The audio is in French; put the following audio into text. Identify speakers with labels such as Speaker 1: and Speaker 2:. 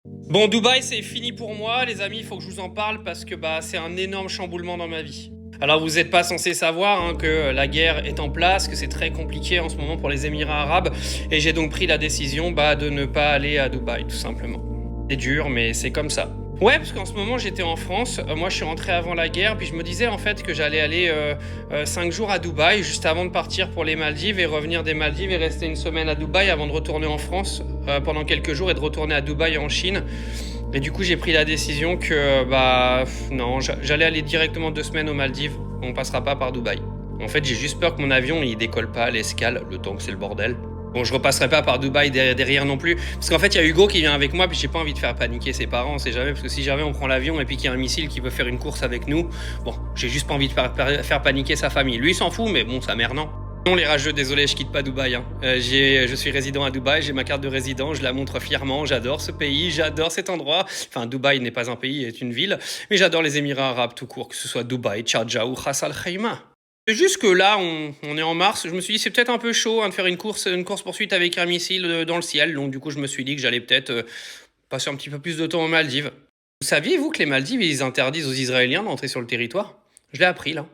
Speaker 1: Bon, Dubaï, c'est fini pour moi, les amis, il faut que je vous en parle parce que c'est un énorme chamboulement dans ma vie. Alors, vous n'êtes pas censé savoir que la guerre est en place, que c'est très compliqué en ce moment pour les Émirats arabes, et j'ai donc pris la décision de ne pas aller à Dubaï, tout simplement. C'est dur, mais c'est comme ça. Ouais, parce qu'en ce moment j'étais en France, moi je suis rentré avant la guerre, puis je me disais en fait que j'allais aller 5 jours à Dubaï, juste avant de partir pour les Maldives et revenir des Maldives et rester une semaine à Dubaï avant de retourner en France pendant quelques jours et de retourner à Dubaï en Chine. Et du coup j'ai pris la décision que non, j'allais aller directement 2 semaines aux Maldives, on passera pas par Dubaï. En fait j'ai juste peur que mon avion il décolle pas à l'escale, le temps que c'est le bordel. Bon, je repasserai pas par Dubaï derrière non plus. Parce qu'en fait, il y a Hugo qui vient avec moi, puis j'ai pas envie de faire paniquer ses parents, on sait jamais. Parce que si jamais on prend l'avion et puis qu'il y a un missile qui veut faire une course avec nous, bon, j'ai juste pas envie de faire paniquer sa famille. Lui, il s'en fout, mais bon, sa mère, non. Non, les rageux, désolé, je quitte pas Dubaï. Je suis résident à Dubaï, j'ai ma carte de résident, je la montre fièrement. J'adore ce pays, j'adore cet endroit. Enfin, Dubaï n'est pas un pays, c'est une ville. Mais j'adore les Émirats arabes tout court, que ce soit Dubaï, Sharjah ou Ras Al Khaimah. C'est juste que là, on est en mars. Je me suis dit, c'est peut-être un peu chaud de faire une course-poursuite avec un missile dans le ciel. Donc, du coup, je me suis dit que j'allais peut-être passer un petit peu plus de temps aux Maldives. Vous saviez, vous, que les Maldives, ils interdisent aux Israéliens d'entrer sur le territoire? Je l'ai appris, là.